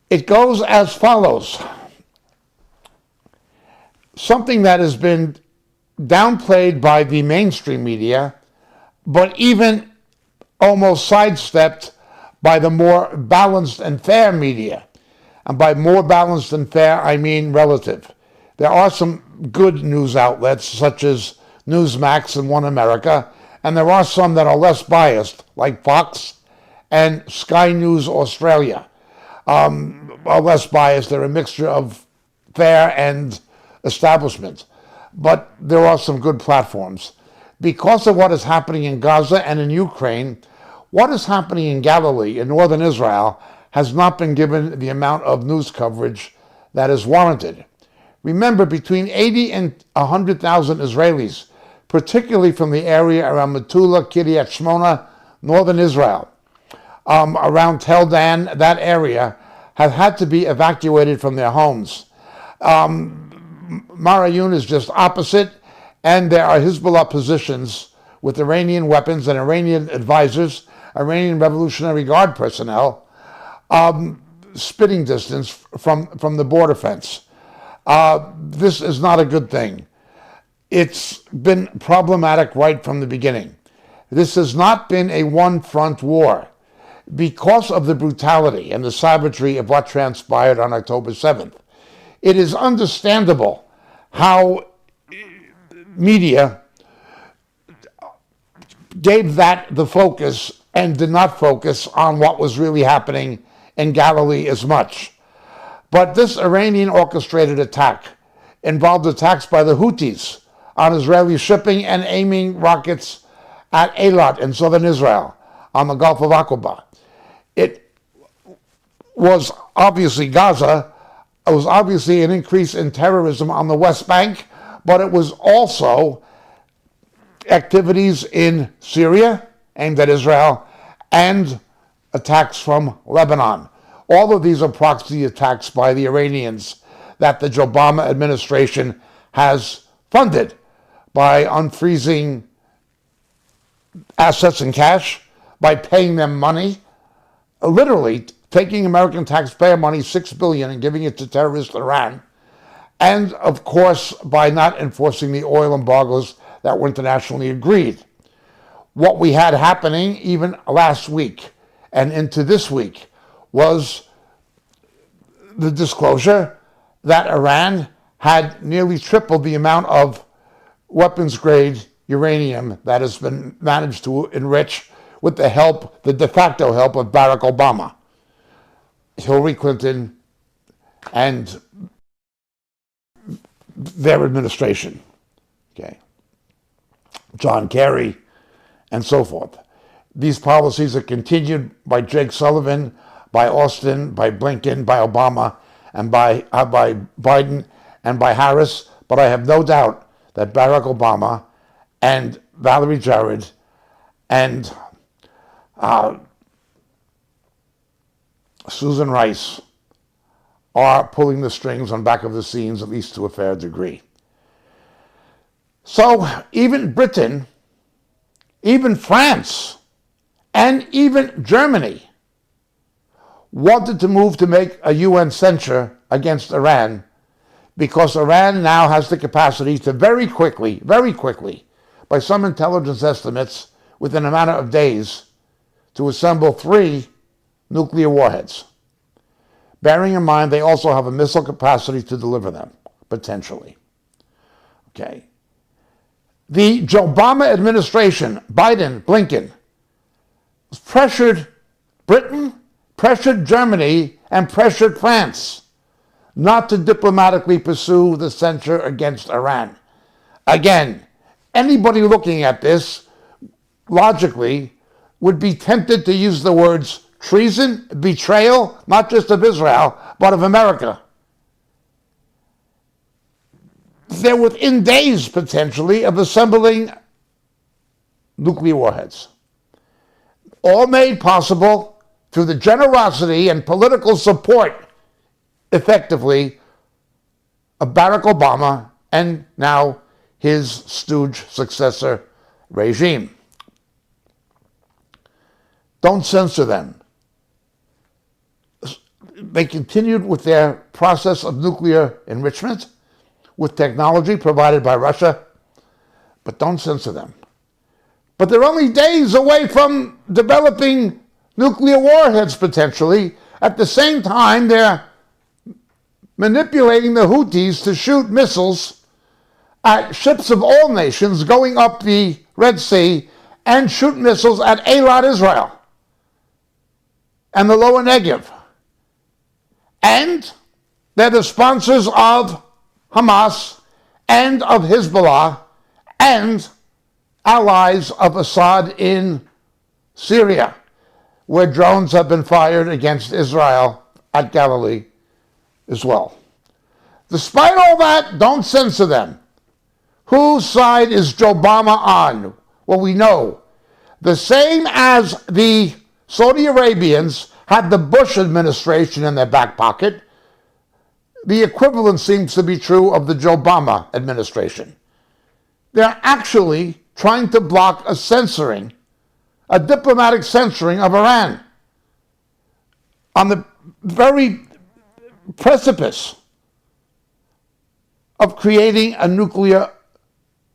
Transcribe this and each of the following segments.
It goes as follows. Something that has been downplayed by the mainstream media, but even almost sidestepped by the more balanced and fair media. And by more balanced and fair, I mean relative. There are some good news outlets, such as Newsmax and One America, and there are some that are less biased, like Fox and Sky News Australia. Are less biased. They're a mixture of fair and establishment. But there are some good platforms. Because of what is happening in Gaza and in Ukraine, what is happening in Galilee, in northern Israel, has not been given the amount of news coverage that is warranted. Remember, between 80 and 100,000 Israelis, particularly from the area around Metula, Kiryat Shmona, northern Israel, around Tel Dan, that area, have had to be evacuated from their homes. Marayun is just opposite, and there are Hezbollah positions with Iranian weapons and Iranian advisors, Iranian Revolutionary Guard personnel, spitting distance from the border fence. This is not a good thing. It's been problematic right from the beginning. This has not been a one-front war. Because of the brutality and the savagery of what transpired on October 7th, it is understandable how media gave that the focus and did not focus on what was really happening in Galilee as much. But this Iranian orchestrated attack involved attacks by the Houthis on Israeli shipping and aiming rockets at Eilat in southern Israel on the Gulf of Aqaba. It was obviously Gaza. It was obviously an increase in terrorism on the West Bank, but it was also activities in Syria aimed at Israel and attacks from Lebanon. All of these are proxy attacks by the Iranians that the Obama administration has funded by unfreezing assets and cash, by paying them money, literally taking American taxpayer money, $6 billion, and giving it to terrorist Iran, and of course by not enforcing the oil embargoes that were internationally agreed. What we had happening even last week and into this week was the disclosure that Iran had nearly tripled the amount of weapons-grade uranium that has been managed to enrich with the help, the de facto help of Barack Obama, Hillary Clinton, and their administration, okay, John Kerry, and so forth. These policies are continued by Jake Sullivan, by Austin, by Blinken, by Obama, and by Biden, and by Harris, but I have no doubt that Barack Obama and Valerie Jarrett and Susan Rice are pulling the strings on back of the scenes, at least to a fair degree. So even Britain, even France, and even Germany wanted to move to make a UN censure against Iran because Iran now has the capacity to very quickly, by some intelligence estimates, within a matter of days, to assemble 3 nuclear warheads. Bearing in mind they also have a missile capacity to deliver them, potentially. Okay. The Obama administration, Biden, Blinken, pressured Britain, pressured Germany, and pressured France not to diplomatically pursue the censure against Iran. Again, anybody looking at this logically would be tempted to use the words treason, betrayal, not just of Israel, but of America. They're within days, potentially, of assembling nuclear warheads. All made possible through the generosity and political support, effectively, of Barack Obama and now his stooge successor regime. Don't censor them. they continued with their process of nuclear enrichment with technology provided by Russia, but don't censor them. But they're only days away from developing nuclear warheads potentially. At the same time, they're manipulating the Houthis to shoot missiles at ships of all nations going up the Red Sea and shoot missiles at Eilat, Israel, and the Lower Negev. And they're the sponsors of Hamas and of Hezbollah and allies of Assad in Syria, where drones have been fired against Israel at Galilee as well. Despite all that, don't censor them. Whose side is Joe Obama on? Well, we know. The same as the Saudi Arabians had the Bush administration in their back pocket, the equivalent seems to be true of the Joe Obama administration. They're actually trying to block a diplomatic censoring of Iran on the very precipice of creating a nuclear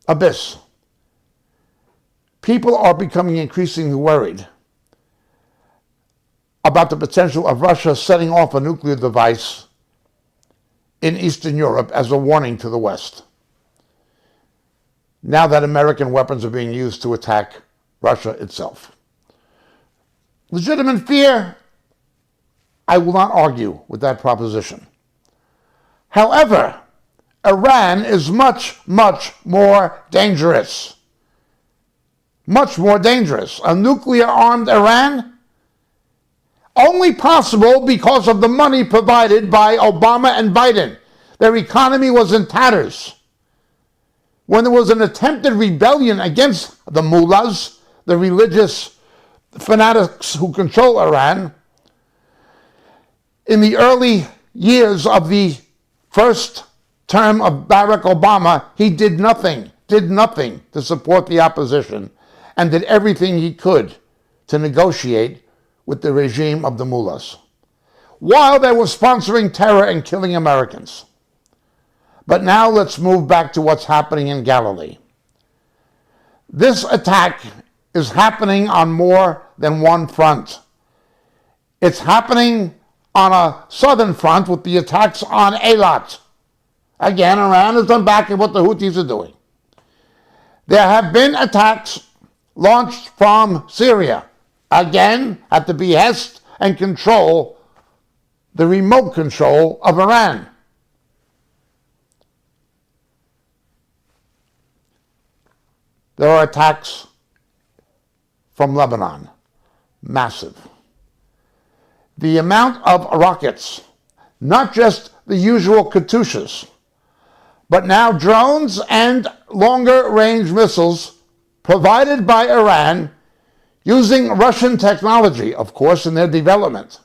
abyss. People are becoming increasingly worried about the potential of Russia setting off a nuclear device in Eastern Europe as a warning to the West, now that American weapons are being used to attack Russia itself. Legitimate fear, I will not argue with that proposition. However, Iran is much, much more dangerous. Much more dangerous. A nuclear-armed Iran? Only possible because of the money provided by Obama and Biden. Their economy was in tatters. When there was an attempted rebellion against the mullahs, the religious fanatics who control Iran, in the early years of the first term of Barack Obama, he did nothing to support the opposition and did everything he could to negotiate with the regime of the mullahs, while they were sponsoring terror and killing Americans. But now let's move back to what's happening in Galilee. This attack is happening on more than one front. It's happening on a southern front with the attacks on Eilat. Again, Iran has done back at what the Houthis are doing. There have been attacks launched from Syria, again at the behest and control, the remote control of Iran. There are attacks from Lebanon, massive. The amount of rockets, not just the usual Katyushas, but now drones and longer-range missiles provided by Iran using Russian technology, of course, in their development,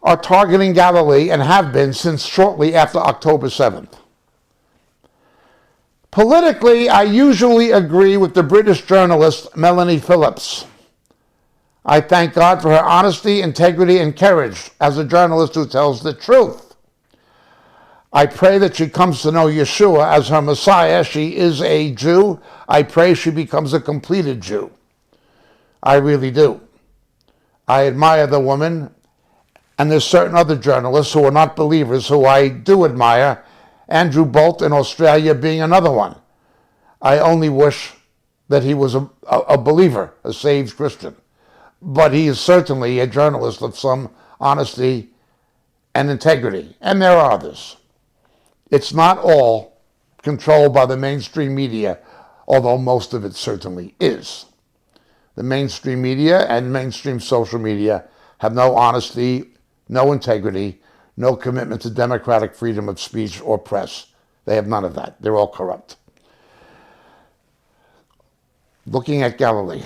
are targeting Galilee and have been since shortly after October 7th. Politically, I usually agree with the British journalist Melanie Phillips. I thank God for her honesty, integrity, and courage as a journalist who tells the truth. I pray that she comes to know Yeshua as her Messiah. She is a Jew. I pray she becomes a completed Jew. I really do. I admire the woman, and there's certain other journalists who are not believers who I do admire, Andrew Bolt in Australia being another one. I only wish that he was a believer, a saved Christian. But he is certainly a journalist of some honesty and integrity. And there are others. It's not all controlled by the mainstream media, although most of it certainly is. The mainstream media and mainstream social media have no honesty, no integrity, no commitment to democratic freedom of speech or press. They have none of that. They're all corrupt. Looking at Galilee,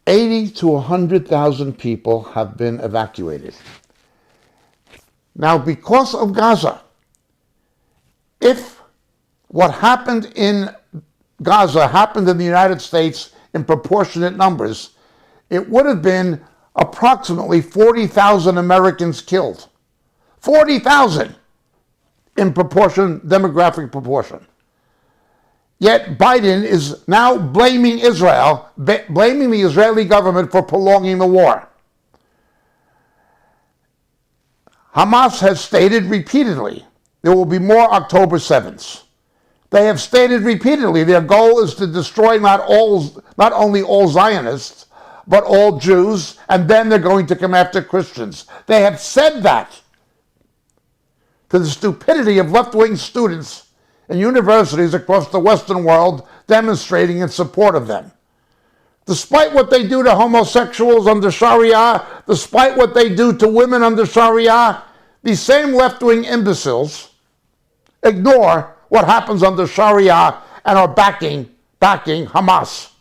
80 to 100,000 people have been evacuated. Now, because of Gaza, if what happened in Gaza happened in the United States in proportionate numbers, it would have been approximately 40,000 Americans killed. 40,000 in proportion, demographic proportion. Yet Biden is now blaming Israel, blaming the Israeli government for prolonging the war. Hamas has stated repeatedly there will be more October 7th. They have stated repeatedly their goal is to destroy not only all Zionists, but all Jews, and then they're going to come after Christians. They have said that, to the stupidity of left-wing students in universities across the Western world demonstrating in support of them. Despite what they do to homosexuals under Sharia, despite what they do to women under Sharia, these same left-wing imbeciles ignore what happens under Sharia and are backing Hamas.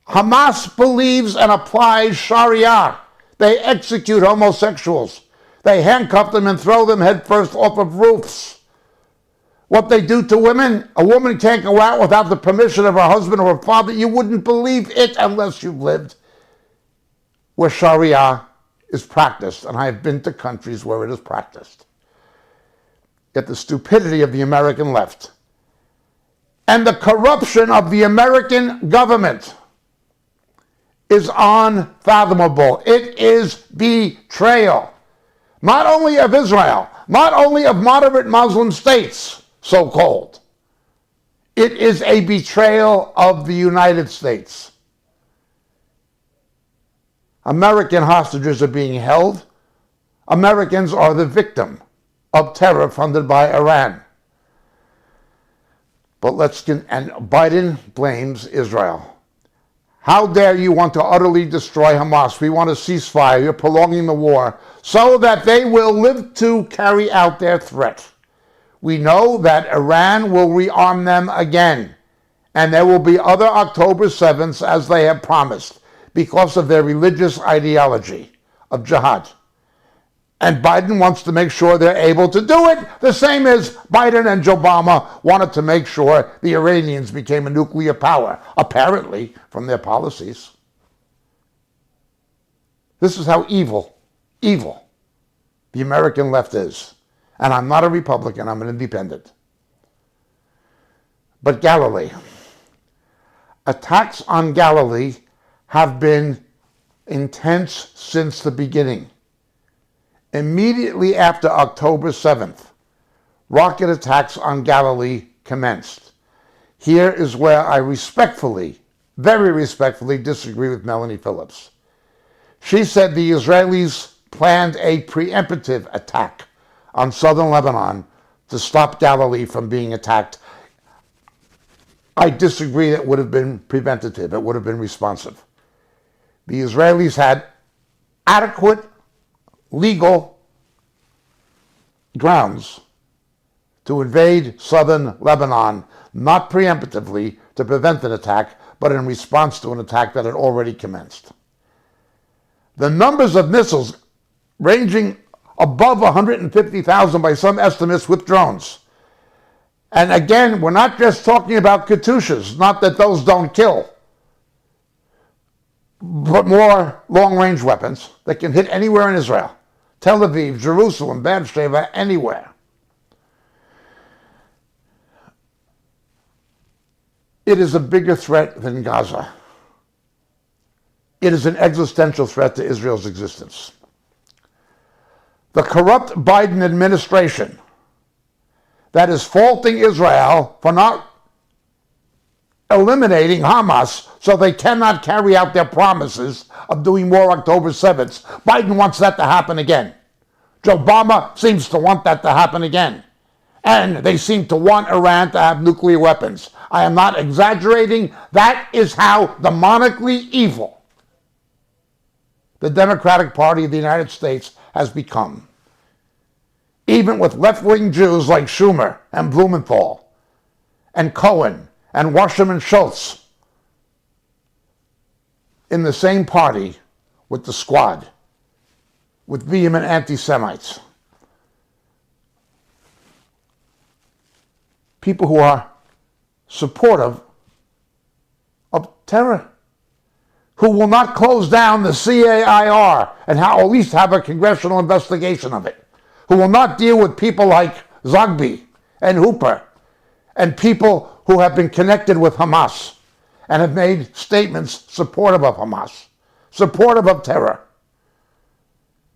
Hamas believes and applies Sharia. They execute homosexuals. They handcuff them and throw them headfirst off of roofs. What they do to women, a woman can't go out without the permission of her husband or her father. You wouldn't believe it unless you've lived where Sharia is practiced. And I have been to countries where it is practiced. Yet the stupidity of the American left and the corruption of the American government is unfathomable. It is betrayal. Not only of Israel, not only of moderate Muslim states, so-called. It is a betrayal of the United States. American hostages are being held. Americans are the victim of terror funded by Iran. And Biden blames Israel. How dare you want to utterly destroy Hamas? We want a ceasefire. You're prolonging the war so that they will live to carry out their threat. We know that Iran will rearm them again, and there will be other October 7th as they have promised because of their religious ideology of jihad. And Biden wants to make sure they're able to do it, the same as Biden and Obama wanted to make sure the Iranians became a nuclear power, apparently, from their policies. This is how evil the American left is. And I'm not a Republican, I'm an independent. But Galilee. Attacks on Galilee have been intense since the beginning. Immediately after October 7th, rocket attacks on Galilee commenced. Here is where I respectfully, very respectfully, disagree with Melanie Phillips. She said the Israelis planned a preemptive attack on southern Lebanon to stop Galilee from being attacked. I disagree that it would have been preventative. It would have been responsive. The Israelis had adequate legal grounds to invade southern Lebanon, not preemptively to prevent an attack, but in response to an attack that had already commenced. The numbers of missiles ranging above 150,000 by some estimates with drones. And again, we're not just talking about Katyushas, not that those don't kill, but more long-range weapons that can hit anywhere in Israel. Tel Aviv, Jerusalem, Beersheba, anywhere. It is a bigger threat than Gaza. It is an existential threat to Israel's existence. The corrupt Biden administration that is faulting Israel for not eliminating Hamas so they cannot carry out their promises of doing more October 7th. Biden wants that to happen again. Joe Obama seems to want that to happen again. And they seem to want Iran to have nuclear weapons. I am not exaggerating. That is how demonically evil the Democratic Party of the United States has become. Even with left-wing Jews like Schumer and Blumenthal and Cohen and Wasserman Schultz in the same party with the squad, with vehement anti-Semites. People who are supportive of terror. who will not close down the CAIR and at least have a congressional investigation of it, who will not deal with people like Zogby and Hooper and people who have been connected with Hamas and have made statements supportive of Hamas, supportive of terror.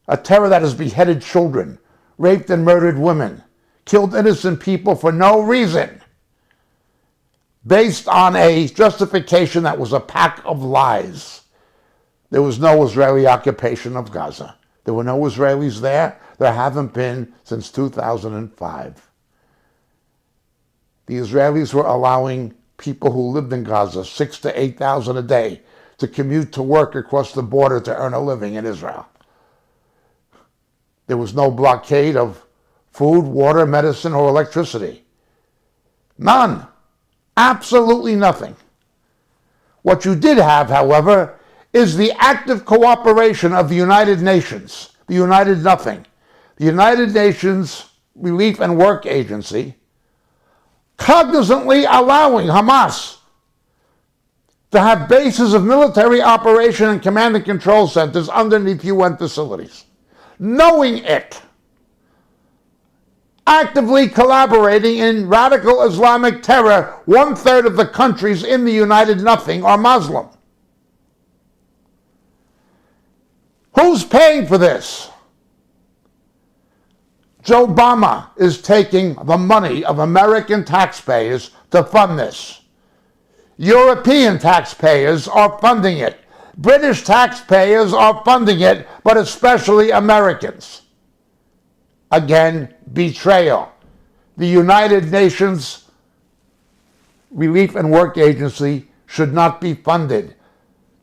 A terror that has beheaded children, raped and murdered women, killed innocent people for no reason, based on a justification that was a pack of lies. There was no Israeli occupation of Gaza. There were no Israelis there. There haven't been since 2005. The Israelis were allowing people who lived in Gaza, 6,000 to 8,000 a day, to commute to work across the border to earn a living in Israel. There was no blockade of food, water, medicine, or electricity. None. Absolutely nothing. What you did have, however, is the active cooperation of the United Nations, the United Nothing, the United Nations Relief and Work Agency, cognizantly allowing Hamas to have bases of military operation and command and control centers underneath UN facilities. Knowing it, actively collaborating in radical Islamic terror. 1/3 of the countries in the United Nothing are Muslim. Who's paying for this? Joe Obama is taking the money of American taxpayers to fund this. European taxpayers are funding it. British taxpayers are funding it, but especially Americans. Again, betrayal. The United Nations Relief and Work Agency should not be funded.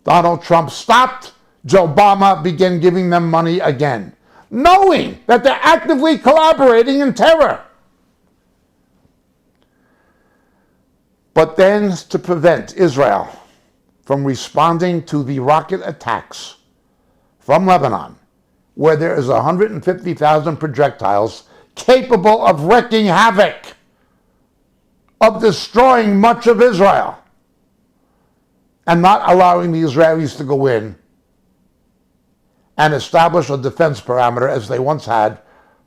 Donald Trump stopped. Joe Obama began giving them money again, knowing that they're actively collaborating in terror. But then, to prevent Israel from responding to the rocket attacks from Lebanon, where there is 150,000 projectiles capable of wreaking havoc, of destroying much of Israel, and not allowing the Israelis to go in and establish a defense perimeter as they once had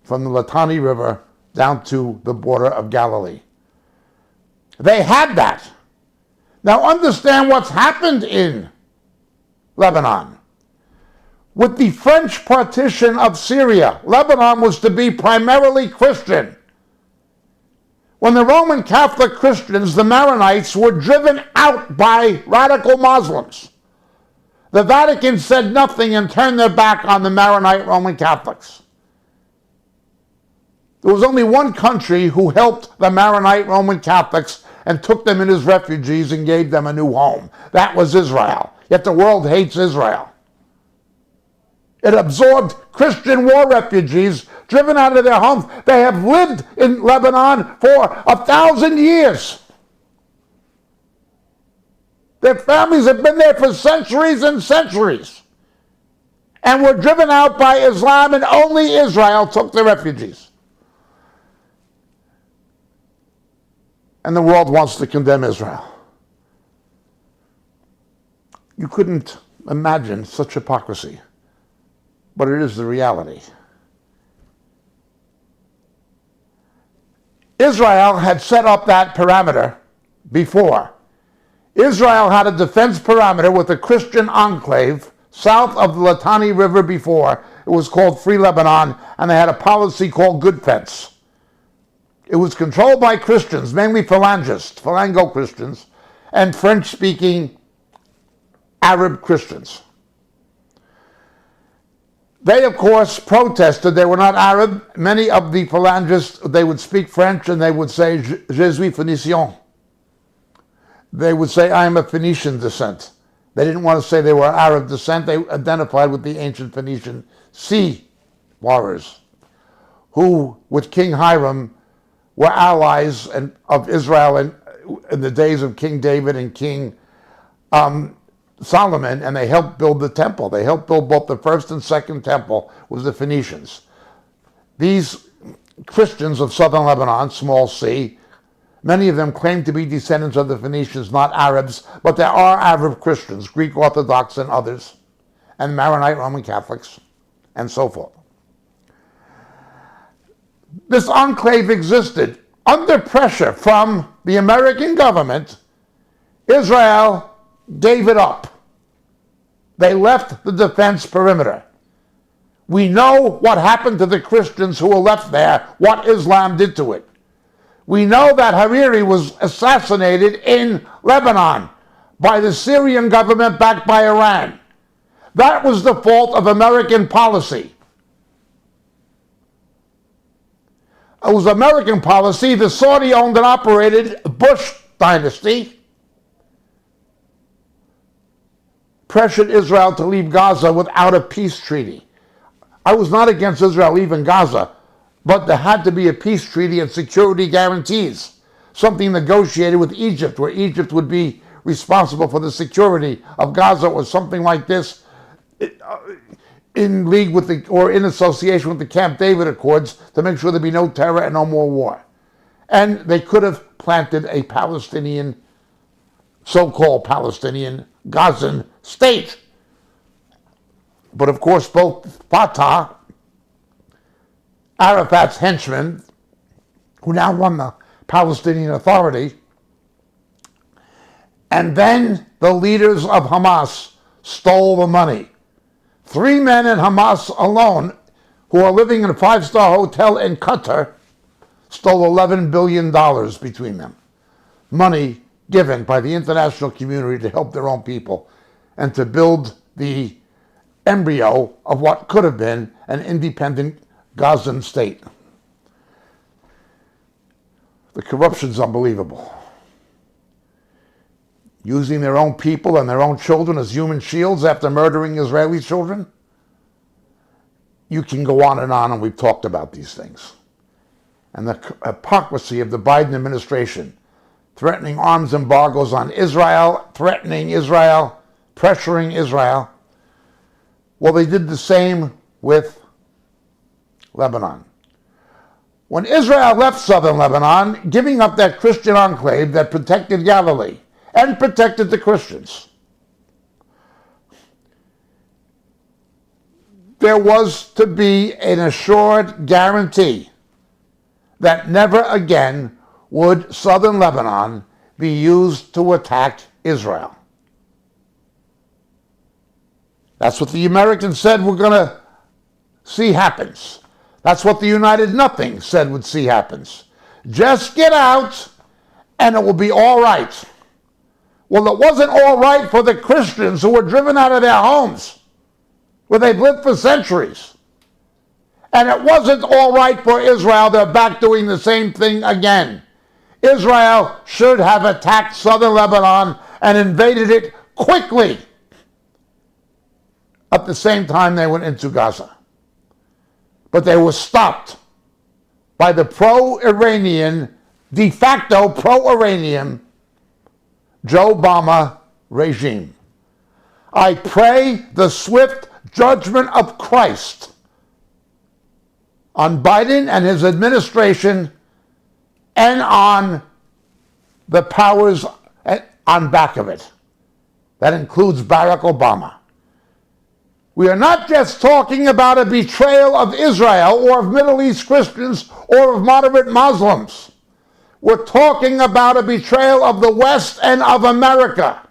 from the Litani River down to the border of Galilee. They had that. Now understand what's happened in Lebanon. With the French partition of Syria, Lebanon was to be primarily Christian. When the Roman Catholic Christians, the Maronites, were driven out by radical Muslims, the Vatican said nothing and turned their back on the Maronite Roman Catholics. There was only one country who helped the Maronite Roman Catholics and took them in as refugees and gave them a new home. That was Israel. Yet the world hates Israel. It absorbed Christian war refugees driven out of their homes. They have lived in Lebanon for 1,000 years. Their families have been there for centuries and centuries and were driven out by Islam, and only Israel took the refugees. And the world wants to condemn Israel. You couldn't imagine such hypocrisy, but it is the reality. Israel had set up that parameter before. Israel had a defense parameter with a Christian enclave south of the Litani River before. It was called Free Lebanon, and they had a policy called Good Fence. It was controlled by Christians, mainly Phalango Christians, and French-speaking Arab Christians. They, of course, protested. They were not Arab. Many of the Phalangists, they would speak French, and they would say, Je suis Phénicien. They would say, I am of Phoenician descent. They didn't want to say they were Arab descent. They identified with the ancient Phoenician sea warriors, who, with King Hiram, were allies of Israel in the days of King David and King Solomon, and they helped build the temple. They helped build both the first and second temple with the Phoenicians. These Christians of southern Lebanon, small c, Many of them claim to be descendants of the Phoenicians, not Arabs, but there are Arab Christians, Greek Orthodox and others, and Maronite Roman Catholics, and so forth. This enclave existed under pressure from the American government. Israel gave it up. They left the defense perimeter. We know what happened to the Christians who were left there, what Islam did to it. We know that Hariri was assassinated in Lebanon by the Syrian government backed by Iran. That was the fault of American policy. It was American policy. The Saudi-owned and operated Bush dynasty pressured Israel to leave Gaza without a peace treaty. I was not against Israel leaving Gaza, but there had to be a peace treaty and security guarantees, something negotiated with Egypt, where Egypt would be responsible for the security of Gaza, or something like this, in league with the, or in association with the Camp David Accords, to make sure there'd be no terror and no more war. And they could have planted a Palestinian, so-called Palestinian Gazan state. But of course, both Fatah, Arafat's henchmen, who now run the Palestinian Authority, and then the leaders of Hamas stole the money. 3 men in Hamas alone, who are living in a 5-star hotel in Qatar, stole $11 billion between them. Money given by the international community to help their own people and to build the embryo of what could have been an independent Gazan state. The corruption's unbelievable. Using their own people and their own children as human shields after murdering Israeli children. You can go on, and we've talked about these things. And the hypocrisy of the Biden administration, threatening arms embargoes on Israel, threatening Israel, pressuring Israel. Well, they did the same with Lebanon. When Israel left southern Lebanon, giving up that Christian enclave that protected Galilee and protected the Christians, there was to be an assured guarantee that never again would southern Lebanon be used to attack Israel. That's what the Americans said we're going to see happens. That's what the United Nothing said would see happens. Just get out and it will be all right. Well, it wasn't all right for the Christians who were driven out of their homes, where they've lived for centuries. And it wasn't all right for Israel. They're back doing the same thing again. Israel should have attacked southern Lebanon and invaded it quickly. At the same time they went into Gaza. But they were stopped by the pro-Iranian, de facto pro-Iranian Joe Obama regime. I pray the swift judgment of Christ on Biden and his administration and on the powers on back of it. That includes Barack Obama. We are not just talking about a betrayal of Israel or of Middle East Christians or of moderate Muslims. We're talking about a betrayal of the West and of America.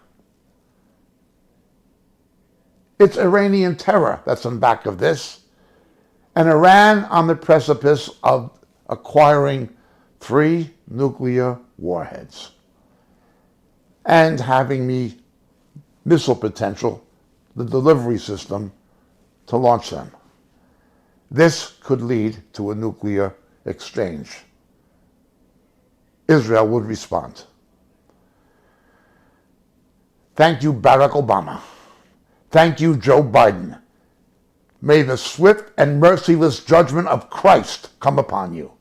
It's Iranian terror that's on back of this, and Iran on the precipice of acquiring 3 nuclear warheads and having the missile potential, the delivery system, to launch them. This could lead to a nuclear exchange. Israel would respond. Thank you, Barack Obama. Thank you, Joe Biden. May the swift and merciless judgment of Christ come upon you.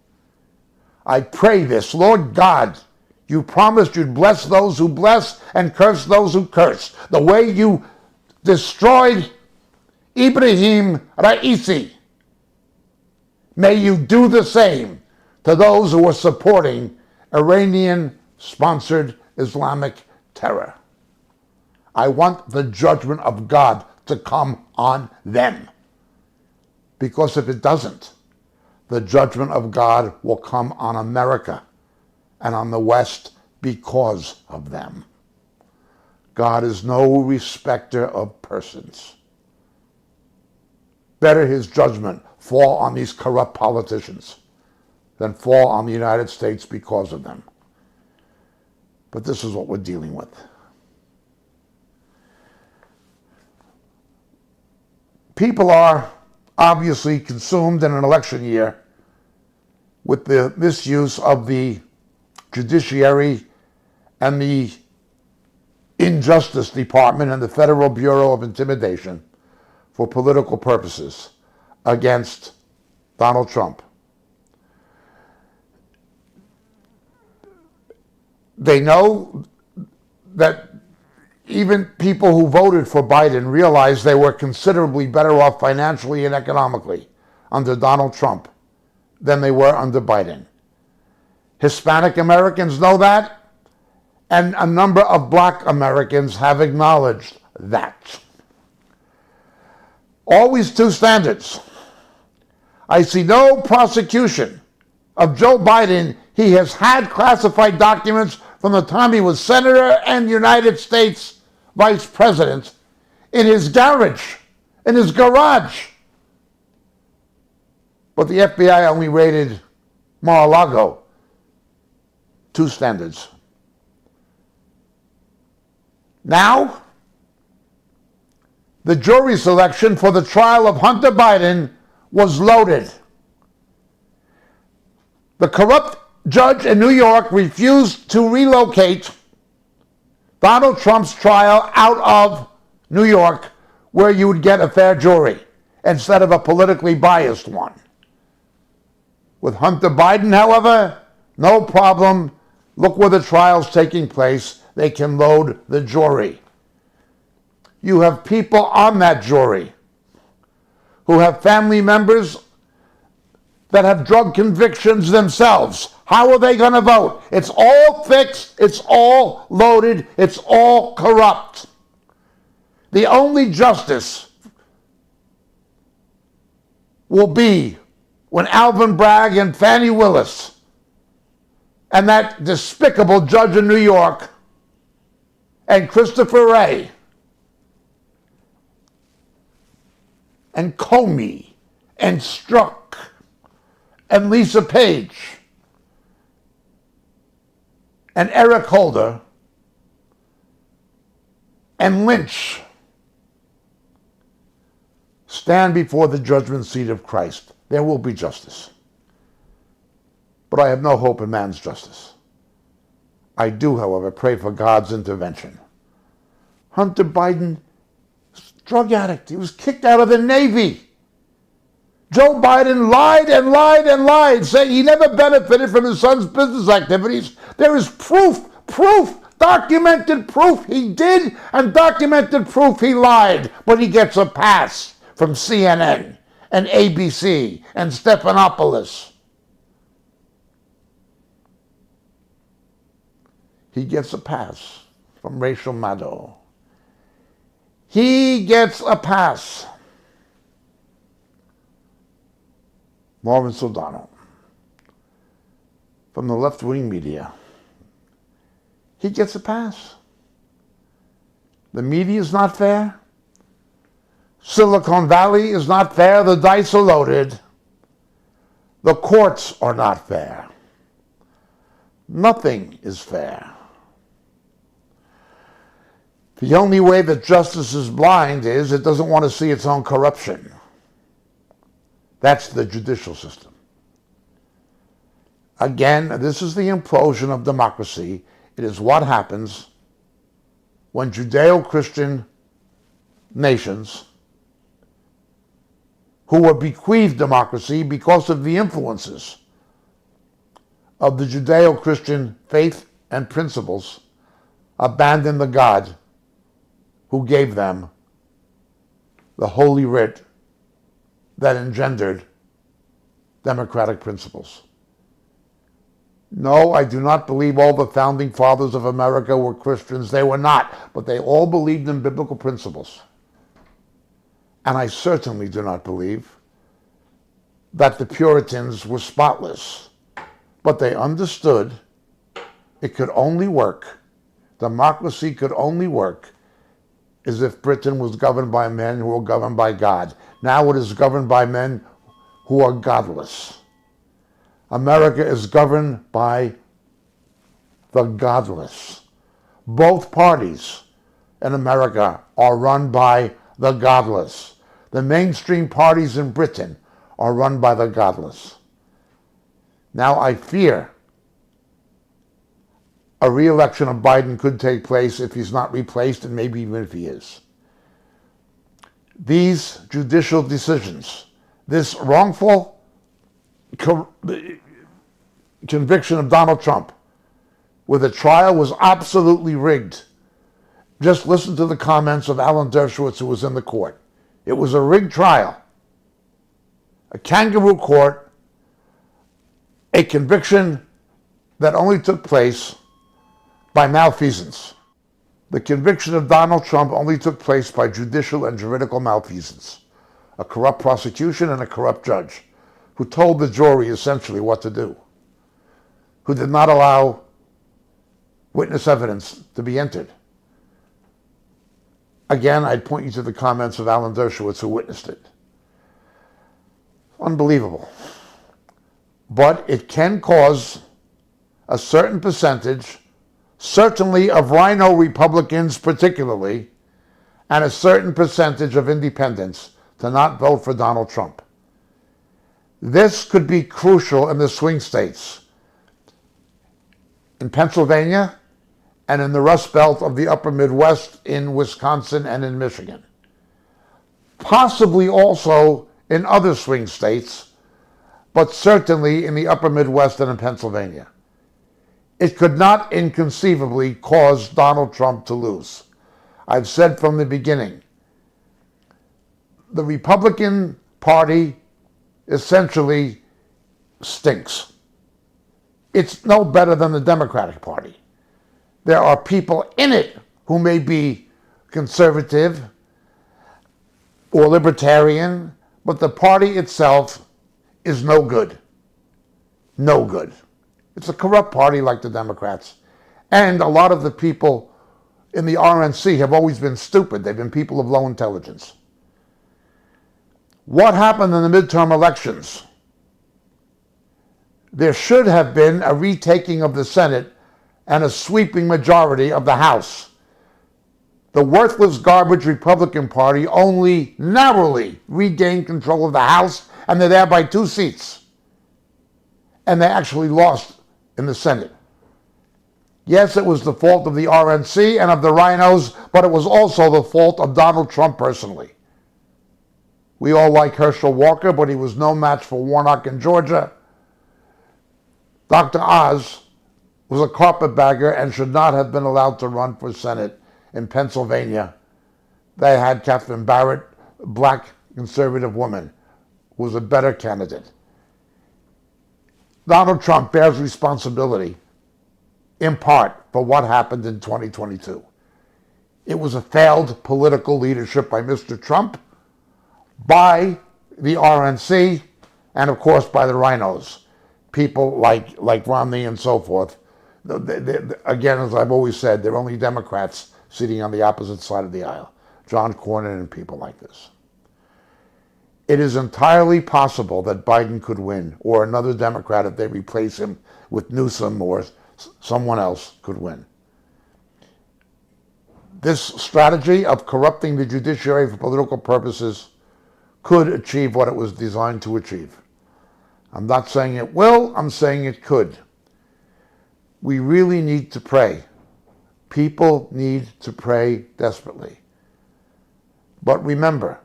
I pray this, Lord God, you promised you'd bless those who bless and curse those who curse. The way you destroyed Ibrahim Raisi, may you do the same to those who are supporting Iranian-sponsored Islamic terror. I want the judgment of God to come on them. Because if it doesn't, the judgment of God will come on America and on the West because of them. God is no respecter of persons. Better his judgment fall on these corrupt politicians than fall on the United States because of them. But this is what we're dealing with. People are obviously consumed in an election year with the misuse of the judiciary and the Injustice Department and the Federal Bureau of Intimidation for political purposes against Donald Trump. They know that even people who voted for Biden realized they were considerably better off financially and economically under Donald Trump than they were under Biden. Hispanic Americans know that, and a number of Black Americans have acknowledged that. Always two standards. I see no prosecution of Joe Biden. He has had classified documents from the time he was senator and United States vice president in his garage, in his garage. But the FBI only raided Mar-a-Lago. Two standards. Now, the jury selection for the trial of Hunter Biden was loaded. The corrupt judge in New York refused to relocate Donald Trump's trial out of New York, where you would get a fair jury instead of a politically biased one. With Hunter Biden, however, no problem. Look where the trial's taking place. They can load the jury. You have people on that jury who have family members that have drug convictions themselves. How are they going to vote? It's all fixed. It's all loaded. It's all corrupt. The only justice will be when Alvin Bragg and Fannie Willis and that despicable judge in New York and Christopher Wray and Comey and Strzok and Lisa Page and Eric Holder and Lynch stand before the judgment seat of Christ. There will be justice. But I have no hope in man's justice. I do, however, pray for God's intervention. Hunter Biden, drug addict. He was kicked out of the Navy. Joe Biden lied and lied and lied, saying he never benefited from his son's business activities. There is proof, documented proof he did, and documented proof he lied. But he gets a pass from CNN and ABC and Stephanopoulos. He gets a pass from Rachel Maddow. He gets a pass. Lawrence O'Donnell from the left-wing media. He gets a pass. The media is not fair. Silicon Valley is not fair. The dice are loaded. The courts are not fair. Nothing is fair. The only way that justice is blind is it doesn't want to see its own corruption. That's the judicial system. Again, this is the implosion of democracy. It is what happens when Judeo-Christian nations who were bequeathed democracy because of the influences of the Judeo-Christian faith and principles abandon the God who gave them the Holy Writ that engendered democratic principles. No, I do not believe all the founding fathers of America were Christians. They were not, but they all believed in biblical principles. And I certainly do not believe that the Puritans were spotless. But they understood it could only work, democracy could only work, as if Britain was governed by men who were governed by God. Now it is governed by men who are godless. America is governed by the godless. Both parties in America are run by the godless. The mainstream parties in Britain are run by the godless. Now I fear a re-election of Biden could take place if he's not replaced, and maybe even if he is. These judicial decisions, this wrongful conviction of Donald Trump, where the trial was absolutely rigged. Just listen to the comments of Alan Dershowitz, who was in the court. It was a rigged trial, a kangaroo court, a conviction that only took place by malfeasance. The conviction of Donald Trump only took place by judicial and juridical malfeasance, a corrupt prosecution and a corrupt judge who told the jury essentially what to do, who did not allow witness evidence to be entered. Again, I'd point you to the comments of Alan Dershowitz, who witnessed it. Unbelievable. But it can cause a certain percentage, certainly of rhino Republicans particularly, and a certain percentage of independents to not vote for Donald Trump. This could be crucial in the swing states, in Pennsylvania and in the Rust Belt of the upper Midwest, in Wisconsin and in Michigan. Possibly also in other swing states, but certainly in the upper Midwest and in Pennsylvania. It could not inconceivably cause Donald Trump to lose. I've said from the beginning, the Republican Party essentially stinks. It's no better than the Democratic Party. There are people in it who may be conservative or libertarian, but the party itself is no good. No good. It's a corrupt party like the Democrats. And a lot of the people in the RNC have always been stupid. They've been people of low intelligence. What happened in the midterm elections? There should have been a retaking of the Senate and a sweeping majority of the House. The worthless garbage Republican Party only narrowly regained control of the House, and they're there by 2 seats. And they actually lost in the Senate. Yes, it was the fault of the RNC and of the rhinos, but it was also the fault of Donald Trump personally. We all like Herschel Walker, but he was no match for Warnock in Georgia. Dr. Oz was a carpetbagger and should not have been allowed to run for Senate in Pennsylvania. They had Catherine Barrett, a black conservative woman, who was a better candidate. Donald Trump bears responsibility, in part, for what happened in 2022. It was a failed political leadership by Mr. Trump, by the RNC, and of course by the rhinos, people like Romney and so forth. Again, as I've always said, they're only Democrats sitting on the opposite side of the aisle. John Cornyn and people like this. It is entirely possible that Biden could win, or another Democrat, if they replace him with Newsom or someone else, could win. This strategy of corrupting the judiciary for political purposes could achieve what it was designed to achieve. I'm not saying it will, I'm saying it could. We really need to pray. People need to pray desperately. But remember,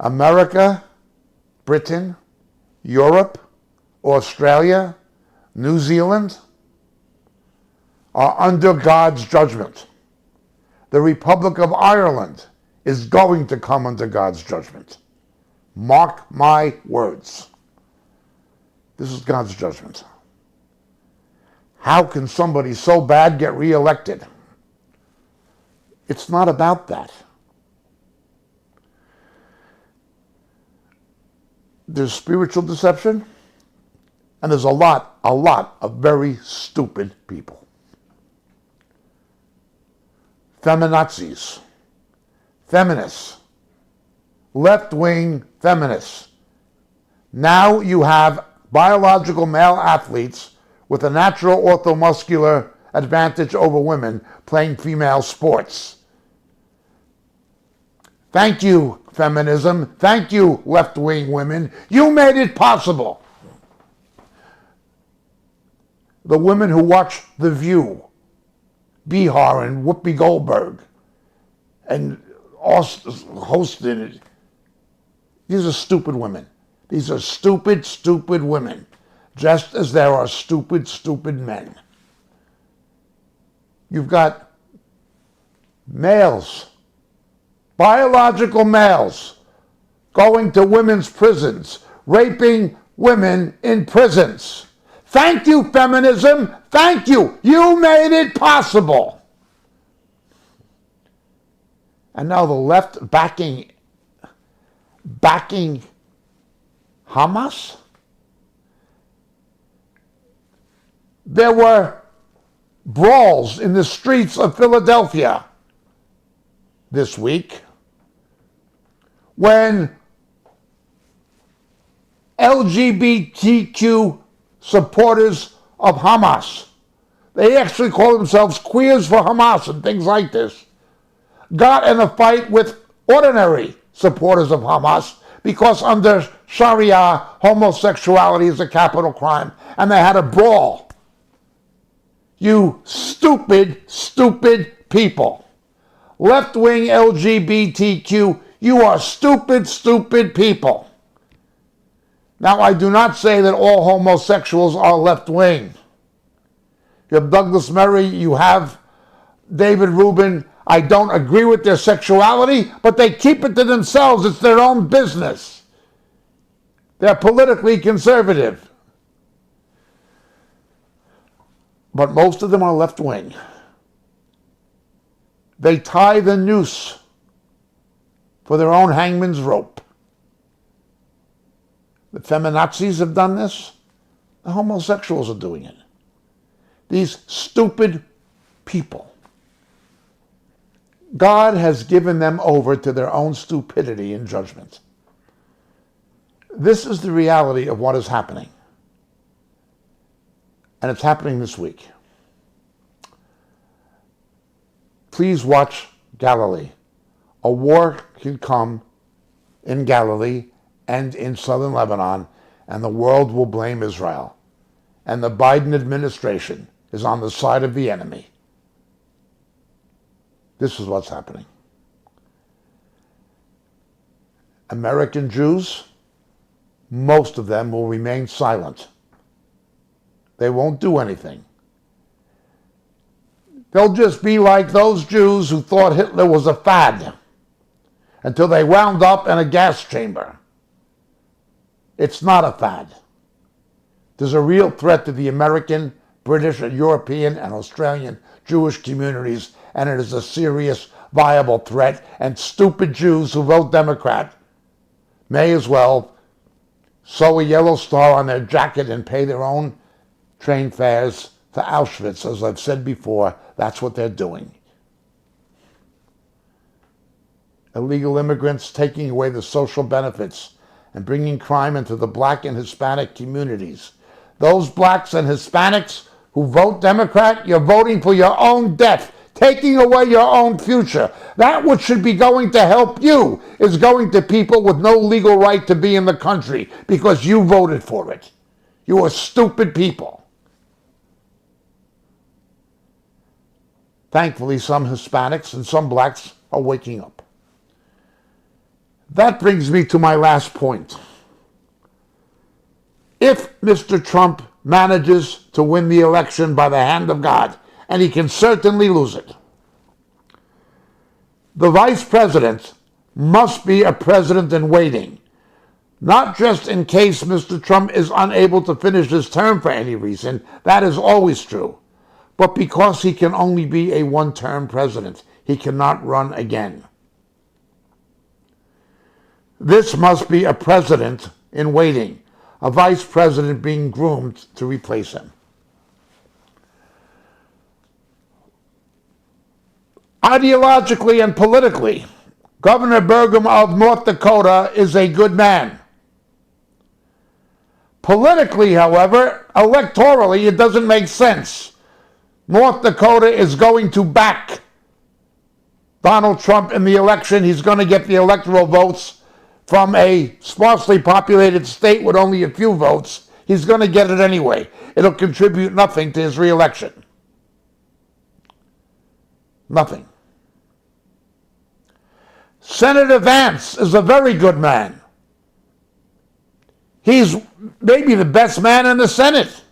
America, Britain, Europe, Australia, New Zealand are under God's judgment. The Republic of Ireland is going to come under God's judgment. Mark my words. This is God's judgment. How can somebody so bad get reelected? It's not about that. There's spiritual deception, and there's a lot of very stupid people. Feminazis, feminists, left-wing feminists. Now you have biological male athletes with a natural orthomuscular advantage over women playing female sports. Thank you, feminism. Thank you, left-wing women. You made it possible. The women who watch The View, Bihar and Whoopi Goldberg, and hosted it. These are stupid women. These are stupid, stupid women, just as there are stupid, stupid men. You've got males, biological males, going to women's prisons, raping women in prisons. Thank you, feminism. Thank you. You made it possible. And now the left backing Hamas? There were brawls in the streets of Philadelphia this week when LGBTQ supporters of Hamas, they actually call themselves queers for Hamas and things like this, got in a fight with ordinary supporters of Hamas because under Sharia, homosexuality is a capital crime, and they had a brawl. You stupid, stupid people. Left-wing LGBTQ, you are stupid, stupid people. Now, I do not say that all homosexuals are left-wing. You have Douglas Murray, you have David Rubin. I don't agree with their sexuality, but they keep it to themselves. It's their own business. They're politically conservative. But most of them are left-wing. They tie the noose for their own hangman's rope. The feminazis have done this. The homosexuals are doing it. These stupid people. God has given them over to their own stupidity and judgment. This is the reality of what is happening. And it's happening this week. Please watch Galilee. A war can come in Galilee and in southern Lebanon, and the world will blame Israel. And the Biden administration is on the side of the enemy. This is what's happening. American Jews, most of them will remain silent. They won't do anything. They'll just be like those Jews who thought Hitler was a fad until they wound up in a gas chamber. It's not a fad. There's a real threat to the American, British, and European, and Australian Jewish communities, and it is a serious, viable threat, and stupid Jews who vote Democrat may as well sew a yellow star on their jacket and pay their own train fares to Auschwitz. As I've said before, that's what they're doing. Illegal immigrants taking away the social benefits and bringing crime into the black and Hispanic communities. Those blacks and Hispanics who vote Democrat, you're voting for your own death, taking away your own future. That which should be going to help you is going to people with no legal right to be in the country because you voted for it. You are stupid people. Thankfully, some Hispanics and some blacks are waking up. That brings me to my last point. If Mr. Trump manages to win the election by the hand of God, and he can certainly lose it, the vice president must be a president in waiting, Not just in case Mr. Trump is unable to finish his term for any reason, that is always true, but because he can only be a one-term president. He cannot run again. This must be a president in waiting, a vice president being groomed to replace him. Ideologically and politically, Governor Burgum of North Dakota is a good man. Politically, however, electorally, it doesn't make sense. North Dakota is going to back Donald Trump in the election. He's going to get the electoral votes from a sparsely populated state with only a few votes. He's going to get it anyway. It'll contribute nothing to his reelection. Nothing. Senator Vance is a very good man. He's maybe the best man in the Senate.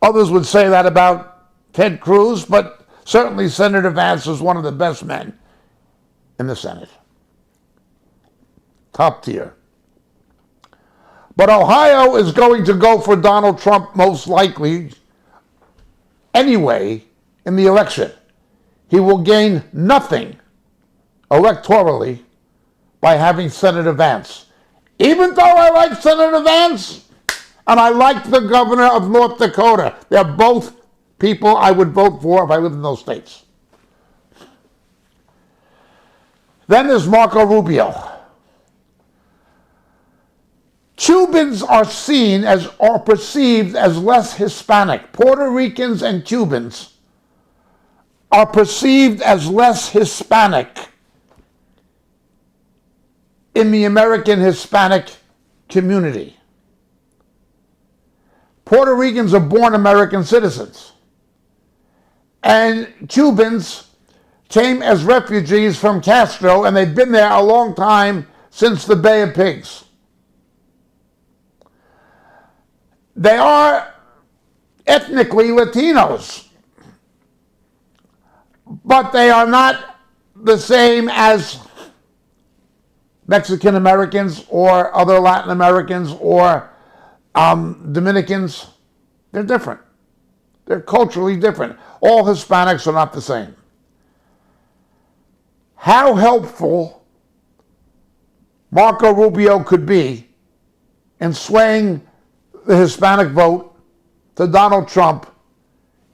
Others would say that about Ted Cruz, but certainly Senator Vance is one of the best men in the Senate. Top tier. But Ohio is going to go for Donald Trump most likely anyway in the election. He will gain nothing electorally by having Senator Vance. Even though I like Senator Vance and I like the governor of North Dakota, they're both people I would vote for if I lived in those states. Then there's Marco Rubio. Cubans are seen as or perceived as less Hispanic. Puerto Ricans and Cubans are perceived as less Hispanic in the American Hispanic community. Puerto Ricans are born American citizens, and Cubans came as refugees from Castro, and they've been there a long time, since the Bay of Pigs. They are ethnically Latinos, but they are not the same as Mexican Americans or other Latin Americans or Dominicans. They're different. They're culturally different. All Hispanics are not the same. How helpful Marco Rubio could be in swaying the Hispanic vote to Donald Trump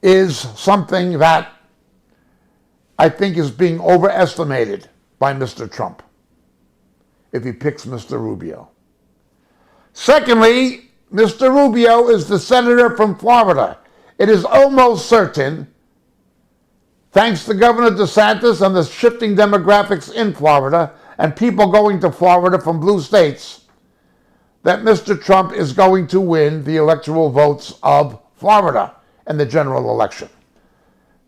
is something that I think is being overestimated by Mr. Trump if he picks Mr. Rubio. Secondly, Mr. Rubio is the senator from Florida. It is almost certain, thanks to Governor DeSantis and the shifting demographics in Florida and people going to Florida from blue states, that Mr. Trump is going to win the electoral votes of Florida in the general election.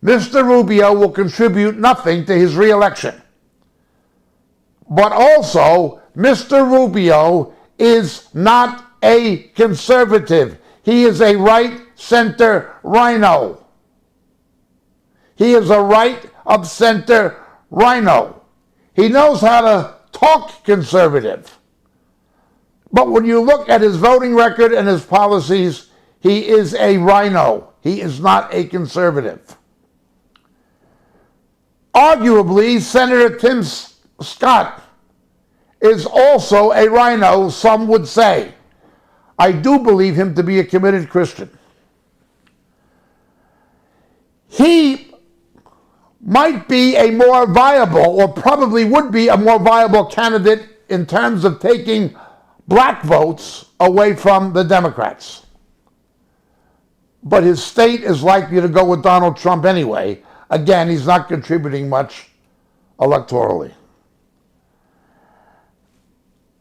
Mr. Rubio will contribute nothing to his reelection. But also, Mr. Rubio is not a conservative. He is a right-center rhino. He is a right-of-center rhino. He knows how to talk conservative. But when you look at his voting record and his policies, he is a rhino. He is not a conservative. Arguably, Senator Tim Scott is also a rhino, some would say. I do believe him to be a committed Christian. He might be a more viable, or probably would be a more viable candidate in terms of taking black votes away from the Democrats. But his state is likely to go with Donald Trump anyway. Again, he's not contributing much electorally.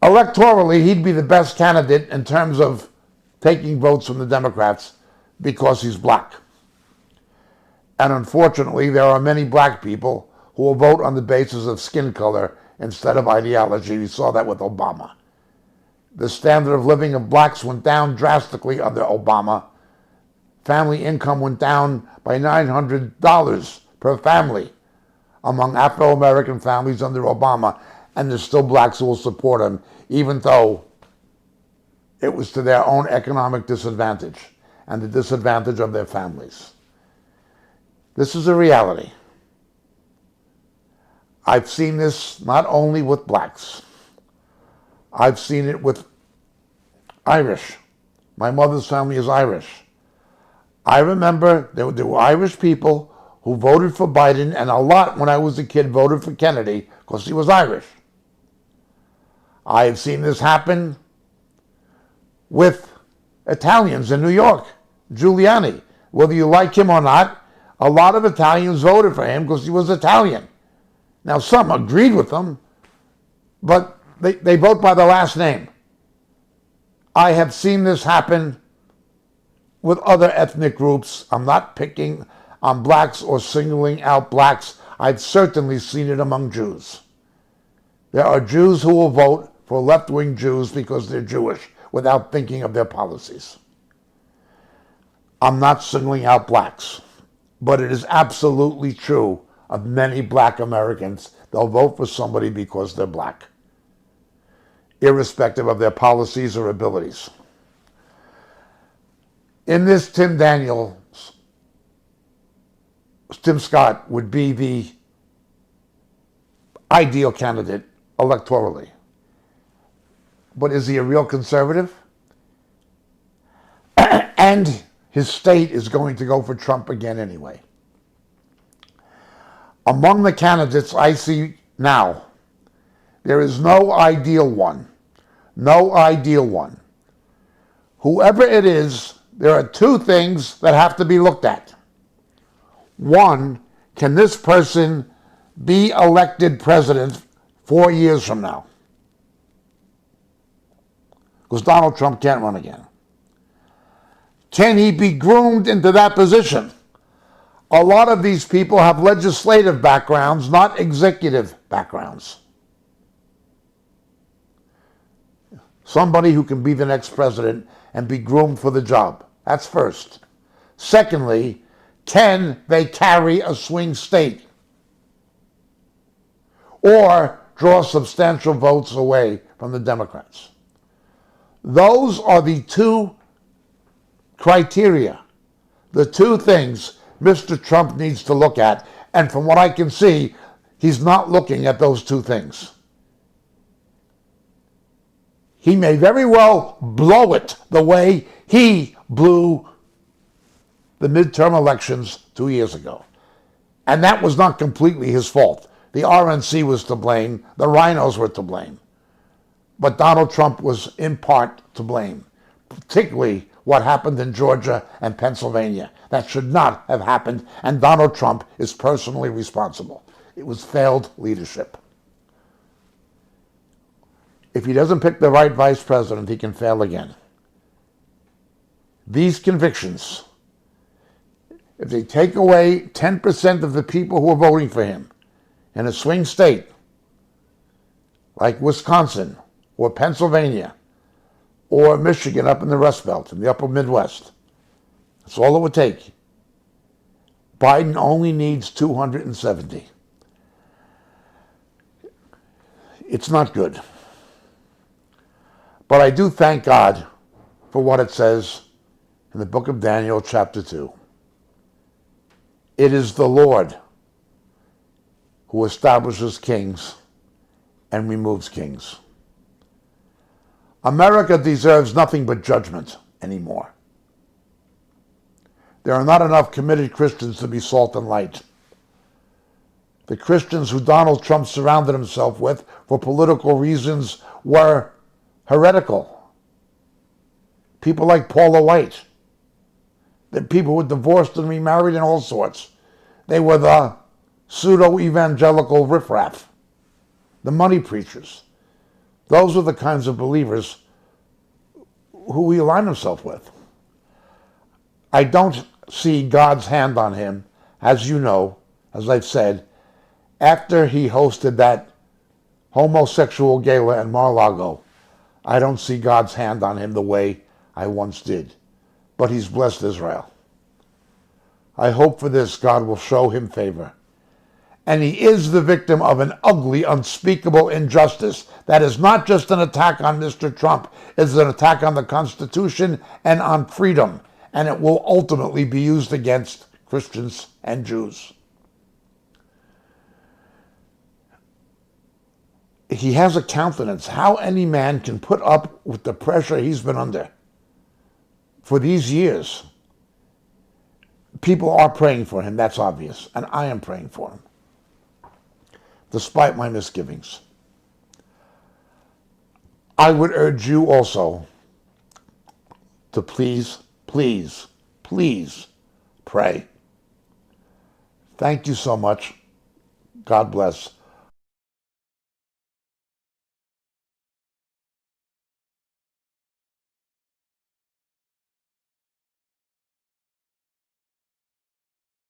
Electorally, he'd be the best candidate in terms of taking votes from the Democrats because he's black. And unfortunately, there are many black people who will vote on the basis of skin color instead of ideology. We saw that with Obama. The standard of living of blacks went down drastically under Obama. Family income went down by $900 per family among Afro-American families under Obama. and there's still blacks who will support him, even though it was to their own economic disadvantage and the disadvantage of their families. This is a reality. I've seen this not only with blacks. I've seen it with Irish. My mother's family is Irish. I remember there were Irish people who voted for Biden, and a lot, when I was a kid, voted for Kennedy because he was Irish. I have seen this happen with Italians in New York. Giuliani, whether you like him or not, a lot of Italians voted for him because he was Italian. Now, some agreed with him, but they vote by the last name. I have seen this happen with other ethnic groups. I'm not picking on blacks or singling out blacks. I've certainly seen it among Jews. There are Jews who will vote for left-wing Jews because they're Jewish without thinking of their policies. I'm not singling out blacks, but it is absolutely true of many black Americans. They'll vote for somebody because they're black, irrespective of their policies or abilities. In this, Tim Scott would be the ideal candidate electorally. But is he a real conservative? And his state is going to go for Trump again anyway. Among the candidates I see now, there is no ideal one. No ideal one. Whoever it is, there are two things that have to be looked at. One, can this person be elected president 4 years from now? Because Donald Trump can't run again. Can he be groomed into that position? A lot of these people have legislative backgrounds, not executive backgrounds. Somebody who can be the next president and be groomed for the job. That's first. Secondly, can they carry a swing state or draw substantial votes away from the Democrats? Those are the two criteria, the two things Mr. Trump needs to look at. And from what I can see, he's not looking at those two things. He may very well blow it the way he blew the midterm elections 2 years ago. And that was not completely his fault. The RNC was to blame. The rhinos were to blame. But Donald Trump was in part to blame, particularly what happened in Georgia and Pennsylvania. That should not have happened, and Donald Trump is personally responsible. It was failed leadership. If he doesn't pick the right vice president, he can fail again. These convictions, if they take away 10% of the people who are voting for him in a swing state like Wisconsin or Pennsylvania or Michigan up in the Rust Belt, in the upper Midwest, that's all it would take. Biden only needs 270. It's not good. But I do thank God for what it says in the book of Daniel, chapter 2. It is the Lord who establishes kings and removes kings. America deserves nothing but judgment anymore. There are not enough committed Christians to be salt and light. The Christians who Donald Trump surrounded himself with for political reasons were heretical. People like Paula White. The people who were divorced and remarried and all sorts. They were the pseudo-evangelical riffraff, the money preachers. Those were the kinds of believers who he aligned himself with. I don't see God's hand on him, as you know, as I've said, after he hosted that homosexual gala in Mar-a-Lago. I don't see God's hand on him the way I once did. But he's blessed Israel. I hope for this God will show him favor And he is the victim of an ugly, unspeakable injustice. That is not just an attack on Mr. Trump. It's an attack on the Constitution and on freedom. And it will ultimately be used against Christians and Jews. He has a countenance. How any man can put up with the pressure he's been under for these years. People are praying for him, that's obvious. And I am praying for him, despite my misgivings. I would urge you also to please, please, please pray. Thank you so much. God bless.